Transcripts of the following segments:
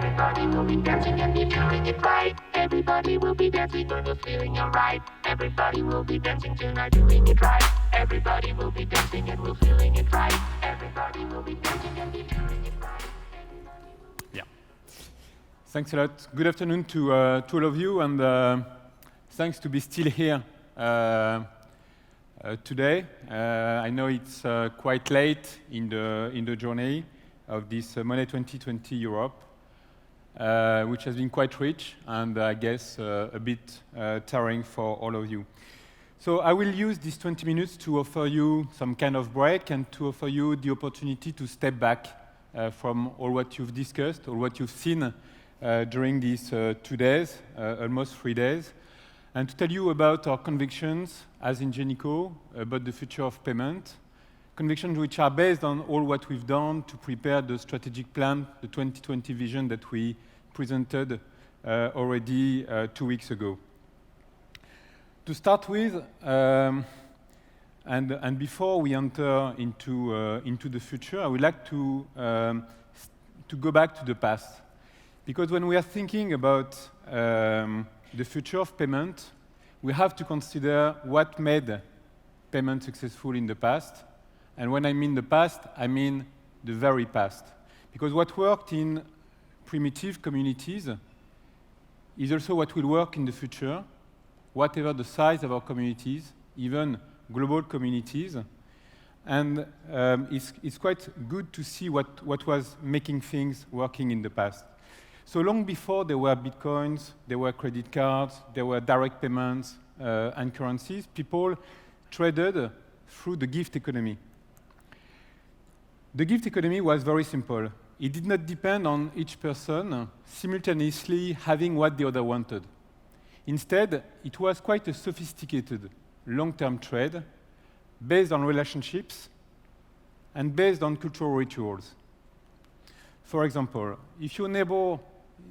Everybody will be dancing and be doing it right. Everybody will be dancing when you're feeling alright. Everybody will be dancing tonight, doing it right. Everybody will be dancing and we're feeling it right. Everybody will be dancing and be doing it right. Yeah. Thanks a lot. Good afternoon to all of you, and thanks to be still here today. I know it's quite late in the journey of this Money20 Europe, which has been quite rich and I guess a bit tiring for all of you. So I will use these 20 minutes to offer you some kind of break and to offer you the opportunity to step back from all what you've discussed or what you've seen during these 2 days, almost 3 days, and to tell you about our convictions as Ingenico about the future of payment, convictions which are based on all what we've done to prepare the strategic plan, the 2020 vision that we presented already 2 weeks ago. To start with, and before we enter into the future, I would like to go back to the past. Because when we are thinking about the future of payment, we have to consider what made payment successful in the past. And when I mean the past, I mean the very past. Because what worked in primitive communities is also what will work in the future, whatever the size of our communities, even global communities. And it's quite good to see what was making things working in the past. So long before there were bitcoins, there were credit cards, there were direct payments and currencies, people traded through the gift economy. The gift economy was very simple. It did not depend on each person simultaneously having what the other wanted. Instead, it was quite a sophisticated long-term trade based on relationships and based on cultural rituals. For example, if your neighbor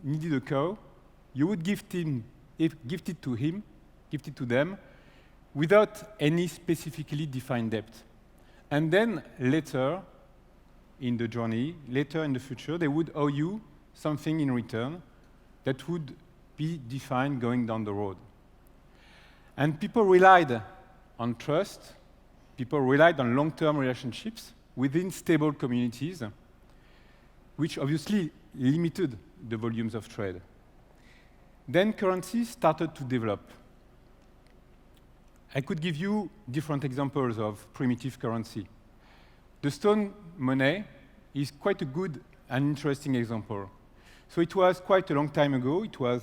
needed a cow, you would gift it to them without any specifically defined debt. And then later in the journey, later in the future, they would owe you something in return that would be defined going down the road. And people relied on trust, people relied on long-term relationships within stable communities, which obviously limited the volumes of trade. Then currencies started to develop. I could give you different examples of primitive currency. The stone money is quite a good and interesting example. So it was quite a long time ago. It was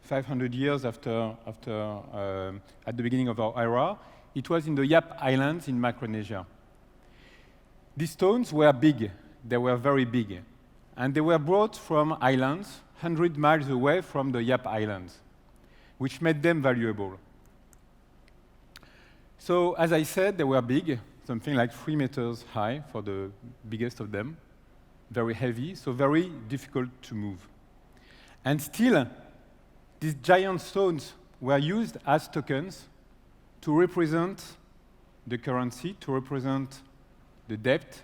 500 years at the beginning of our era. It was in the Yap Islands in Micronesia. These stones were big. They were very big. And they were brought from islands 100 miles away from the Yap Islands, which made them valuable. So as I said, they were big, something like 3 meters high for the biggest of them, very heavy, so very difficult to move. And still, these giant stones were used as tokens to represent the currency, to represent the debt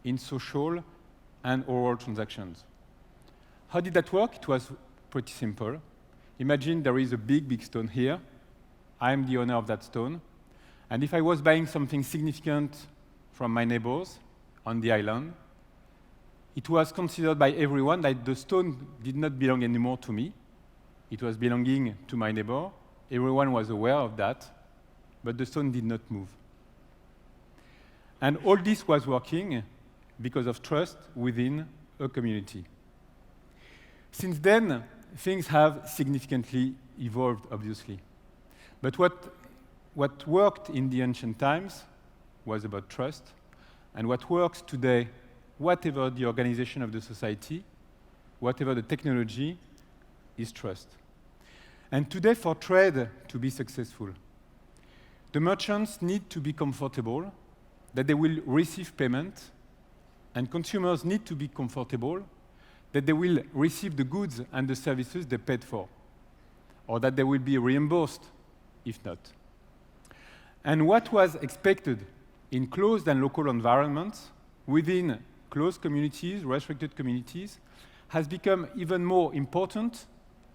in social and oral transactions. How did that work? It was pretty simple. Imagine there is a big, big stone here. I am the owner of that stone. And if I was buying something significant from my neighbors on the island, it was considered by everyone that the stone did not belong anymore to me. It was belonging to my neighbor. Everyone was aware of that, but the stone did not move. And all this was working because of trust within a community. Since then, things have significantly evolved, obviously. But what worked in the ancient times was about trust, and what works today, whatever the organization of the society, whatever the technology, is trust. And today, for trade to be successful, the merchants need to be comfortable that they will receive payment, and consumers need to be comfortable that they will receive the goods and the services they paid for, or that they will be reimbursed if not. And what was expected in closed and local environments, within closed communities, restricted communities, has become even more important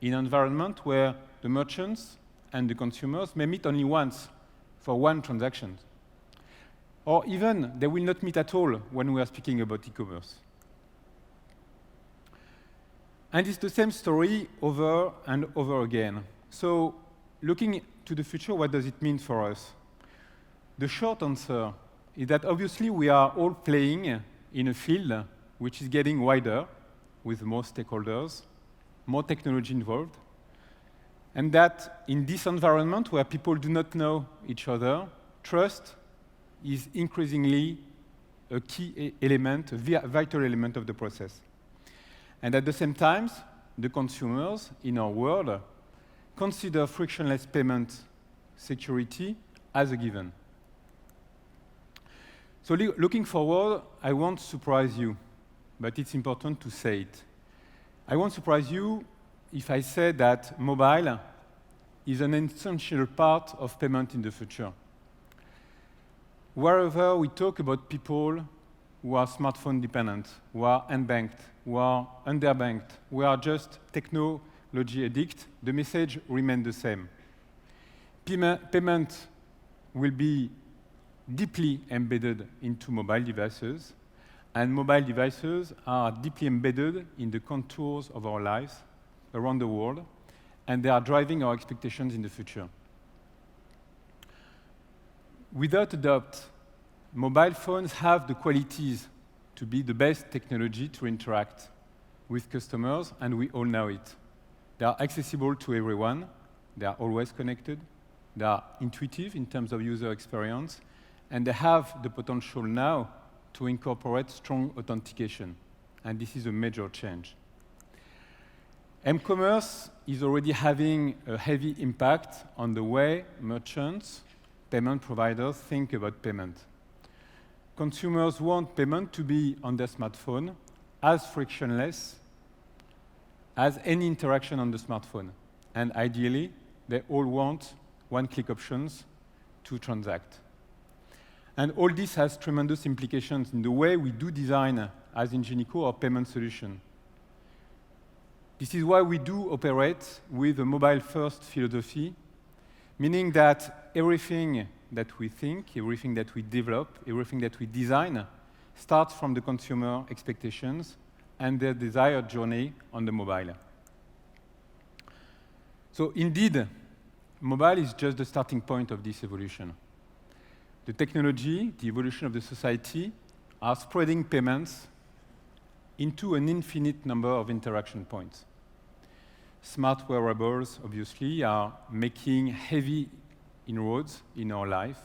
in an environment where the merchants and the consumers may meet only once for one transaction. Or even they will not meet at all when we are speaking about e-commerce. And it's the same story over and over again. So looking to the future, what does it mean for us? The short answer is that obviously we are all playing in a field which is getting wider with more stakeholders, more technology involved, and that in this environment where people do not know each other, trust is increasingly a key element, a vital element of the process. And at the same time, the consumers in our world consider frictionless payment security as a given. So looking forward, I won't surprise you, but it's important to say it. I won't surprise you if I say that mobile is an essential part of payment in the future. Wherever we talk about people who are smartphone dependent, who are unbanked, who are underbanked, who are just technology addict, the message remains the same. Payment will be deeply embedded into mobile devices, and mobile devices are deeply embedded in the contours of our lives around the world, and they are driving our expectations in the future. Without a doubt, mobile phones have the qualities to be the best technology to interact with customers, and we all know it. They are accessible to everyone, they are always connected, they are intuitive in terms of user experience, and they have the potential now to incorporate strong authentication, and this is a major change. M-commerce is already having a heavy impact on the way merchants, payment providers think about payment. Consumers want payment to be on their smartphone as frictionless as any interaction on the smartphone. And ideally, they all want one-click options to transact. And all this has tremendous implications in the way we do design as Ingenico our payment solution. This is why we do operate with a mobile-first philosophy, meaning that everything that we think, everything that we develop, everything that we design starts from the consumer expectations and their desired journey on the mobile. So indeed, mobile is just the starting point of this evolution. The technology, the evolution of the society, are spreading payments into an infinite number of interaction points. Smart wearables, obviously, are making heavy inroads in our life.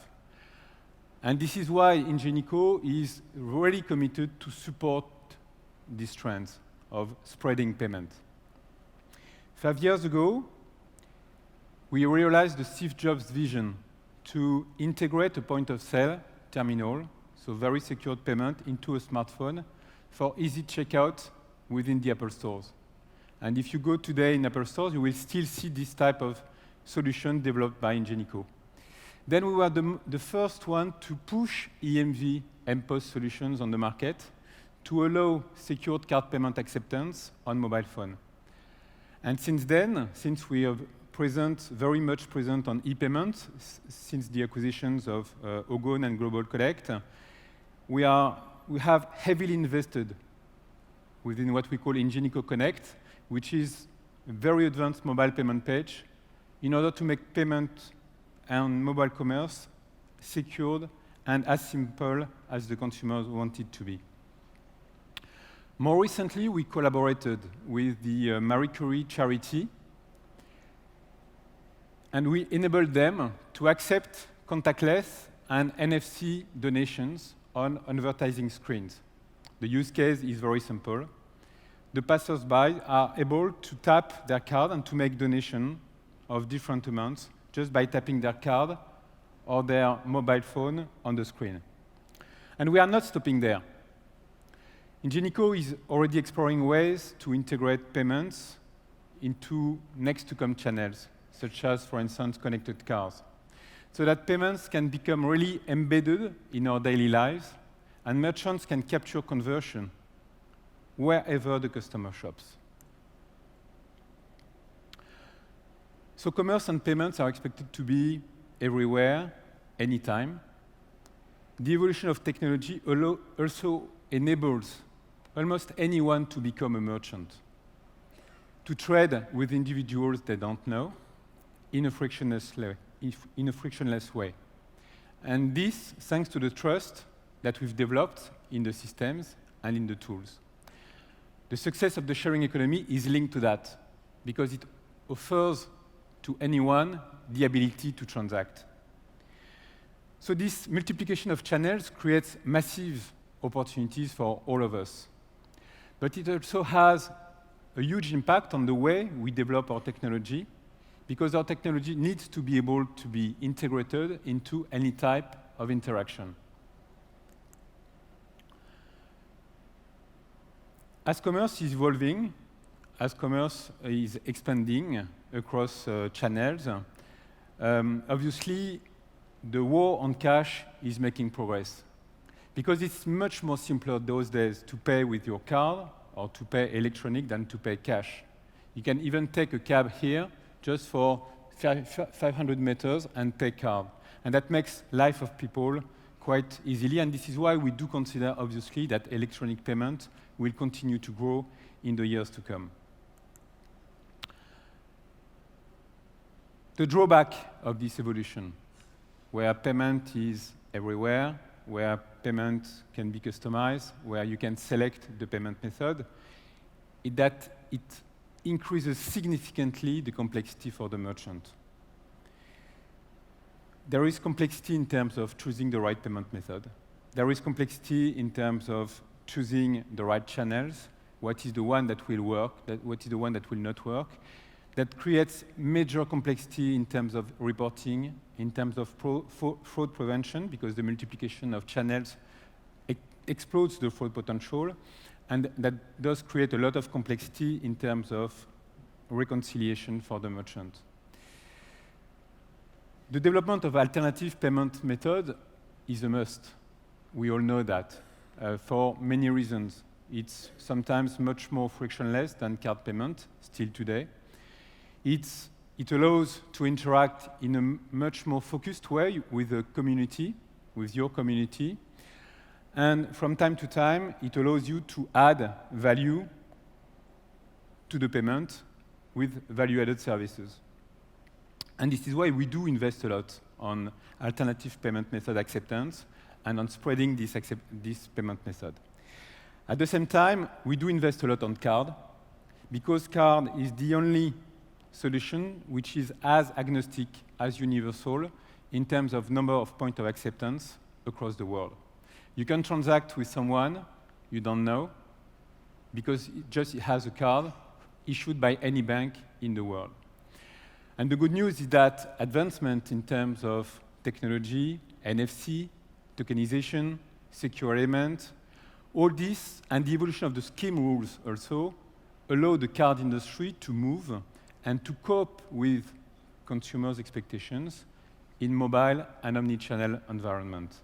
And this is why Ingenico is really committed to support these trends of spreading payment. 5 years ago, we realized the Steve Jobs vision to integrate a point-of-sale terminal, so very secured payment, into a smartphone for easy checkout within the Apple stores. And if you go today in Apple stores, you will still see this type of solution developed by Ingenico. Then we were the first one to push EMV M-POS solutions on the market to allow secured card payment acceptance on mobile phone. And since then, since we are very much present on e-payments, since the acquisitions of Ogon and Global Collect, we have heavily invested within what we call Ingenico Connect, which is a very advanced mobile payment page in order to make payment and mobile commerce secured and as simple as the consumers want it to be. More recently, we collaborated with the Marie Curie charity, and we enabled them to accept contactless and NFC donations on advertising screens. The use case is very simple. The passers-by are able to tap their card and to make donation of different amounts just by tapping their card or their mobile phone on the screen. And we are not stopping there. Ingenico is already exploring ways to integrate payments into next-to-come channels, such as, for instance, connected cars, so that payments can become really embedded in our daily lives, and merchants can capture conversion wherever the customer shops. So commerce and payments are expected to be everywhere, anytime. The evolution of technology also enables almost anyone to become a merchant, to trade with individuals they don't know in a frictionless way. And this thanks to the trust that we've developed in the systems and in the tools. The success of the sharing economy is linked to that, because it offers to anyone the ability to transact. So this multiplication of channels creates massive opportunities for all of us. But it also has a huge impact on the way we develop our technology, because our technology needs to be able to be integrated into any type of interaction. As commerce is evolving, as commerce is expanding across channels, obviously the war on cash is making progress. Because it's much more simpler those days to pay with your card or to pay electronic than to pay cash. You can even take a cab here just for 500 meters and pay card. And that makes life of people quite easily, and this is why we do consider, obviously, that electronic payment will continue to grow in the years to come. The drawback of this evolution, where payment is everywhere, where payment can be customized, where you can select the payment method, is that it increases significantly the complexity for the merchant. There is complexity in terms of choosing the right payment method. There is complexity in terms of choosing the right channels, what is the one that will work, what is the one that will not work. That creates major complexity in terms of reporting, in terms of fraud prevention, because the multiplication of channels explodes the fraud potential, and that does create a lot of complexity in terms of reconciliation for the merchant. The development of alternative payment methods is a must. We all know that, for many reasons. It's sometimes much more frictionless than card payment, still today. It allows to interact in a much more focused way with the community, with your community. And from time to time, it allows you to add value to the payment with value-added services. And this is why we do invest a lot on alternative payment method acceptance and on spreading this payment method. At the same time, we do invest a lot on card, because card is the only solution which is as agnostic as universal in terms of number of points of acceptance across the world. You can transact with someone you don't know, because it has a card issued by any bank in the world. And the good news is that advancement in terms of technology, NFC, tokenization, secure element, all this and the evolution of the scheme rules also allow the card industry to move and to cope with consumers' expectations in mobile and omni-channel environment.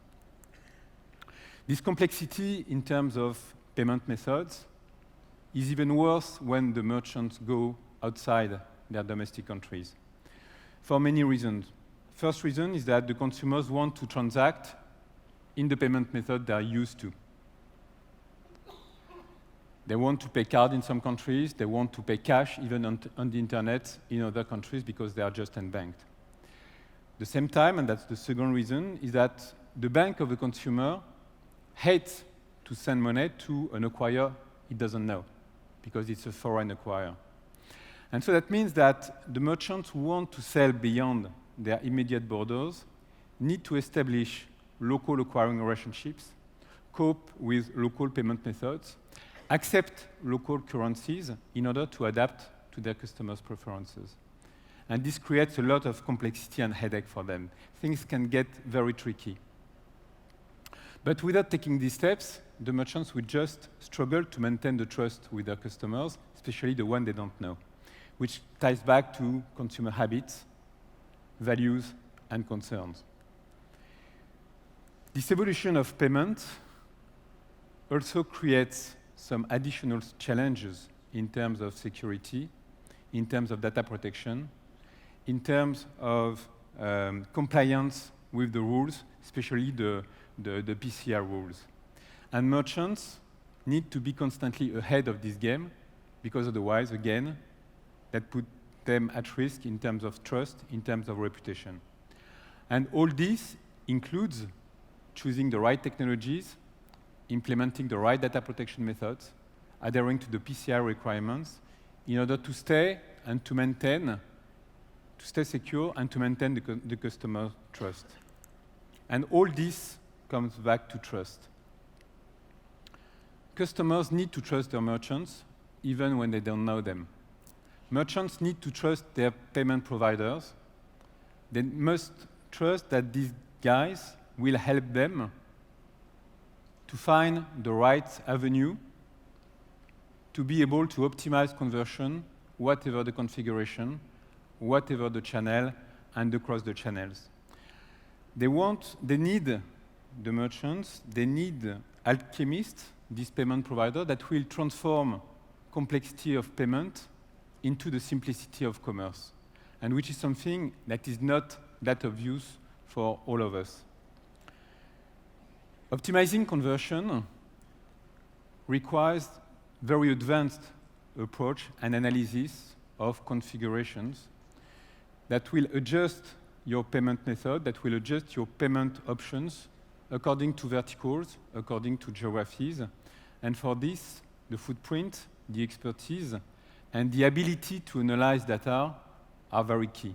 This complexity in terms of payment methods is even worse when the merchants go outside their domestic countries, for many reasons. First reason is that the consumers want to transact in the payment method they are used to. They want to pay card in some countries, they want to pay cash even on the internet in other countries because they are just unbanked. The same time, and that's the second reason, is that the bank of the consumer hates to send money to an acquirer it doesn't know, because it's a foreign acquirer. And so that means that the merchants who want to sell beyond their immediate borders need to establish local acquiring relationships, cope with local payment methods, accept local currencies in order to adapt to their customers' preferences. And this creates a lot of complexity and headache for them. Things can get very tricky. But without taking these steps, the merchants will just struggle to maintain the trust with their customers, especially the one they don't know, which ties back to consumer habits, values, and concerns. This evolution of payment also creates some additional challenges in terms of security, in terms of data protection, in terms of compliance with the rules, especially the PCR rules. And merchants need to be constantly ahead of this game, because otherwise, again, that put them at risk in terms of trust, in terms of reputation. And all this includes choosing the right technologies, implementing the right data protection methods, adhering to the PCI requirements, in order to stay and to maintain, to stay secure and to maintain the customer trust. And all this comes back to trust. Customers need to trust their merchants, even when they don't know them. Merchants need to trust their payment providers. They must trust that these guys will help them to find the right avenue to be able to optimize conversion, whatever the configuration, whatever the channel, and across the channels. They need the merchants, they need alchemists, this payment provider, that will transform complexity of payment into the simplicity of commerce, and which is something that is not that obvious for all of us. Optimizing conversion requires very advanced approach and analysis of configurations that will adjust your payment method, that will adjust your payment options according to verticals, according to geographies. And for this, the footprint, the expertise, and the ability to analyze data are very key.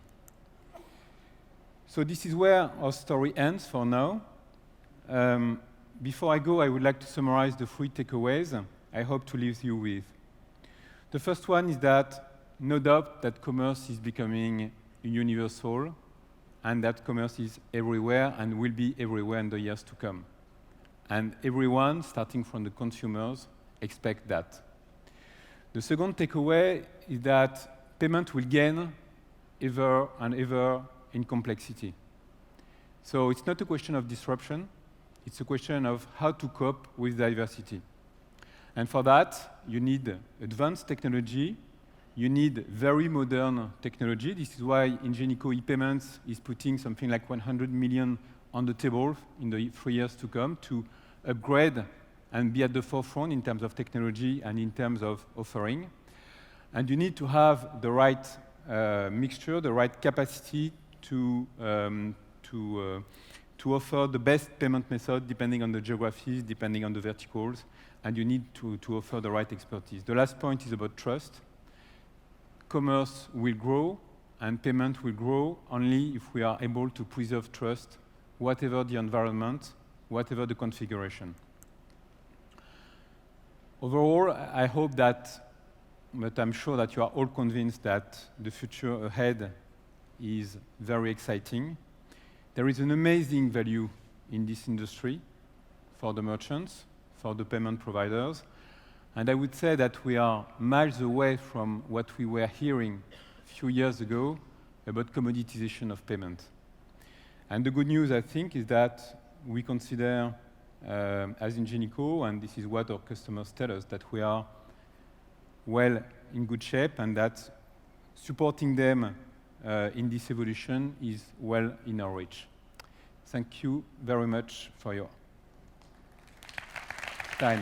So this is where our story ends for now. Before I go, I would like to summarize the 3 takeaways I hope to leave you with. The first one is that no doubt that commerce is becoming universal, and that commerce is everywhere and will be everywhere in the years to come. And everyone, starting from the consumers, expect that. The second takeaway is that payment will gain ever and ever in complexity. So it's not a question of disruption, it's a question of how to cope with diversity. And for that, you need advanced technology, you need very modern technology. This is why Ingenico e-payments is putting something like 100 million on the table in the 3 years to come to upgrade and be at the forefront in terms of technology and in terms of offering. And you need to have the right mixture, the right capacity to offer the best payment method depending on the geographies, depending on the verticals, and you need to offer the right expertise. The last point is about trust. Commerce will grow and payment will grow only if we are able to preserve trust, whatever the environment, whatever the configuration. Overall, I hope that, but I'm sure that you are all convinced that the future ahead is very exciting. There is an amazing value in this industry for the merchants, for the payment providers, and I would say that we are miles away from what we were hearing a few years ago about commoditization of payment. And the good news, I think, is that we consider, as Ingenico, and this is what our customers tell us, that we are well in good shape and that supporting them in this evolution is well in our reach. Thank you very much for your time.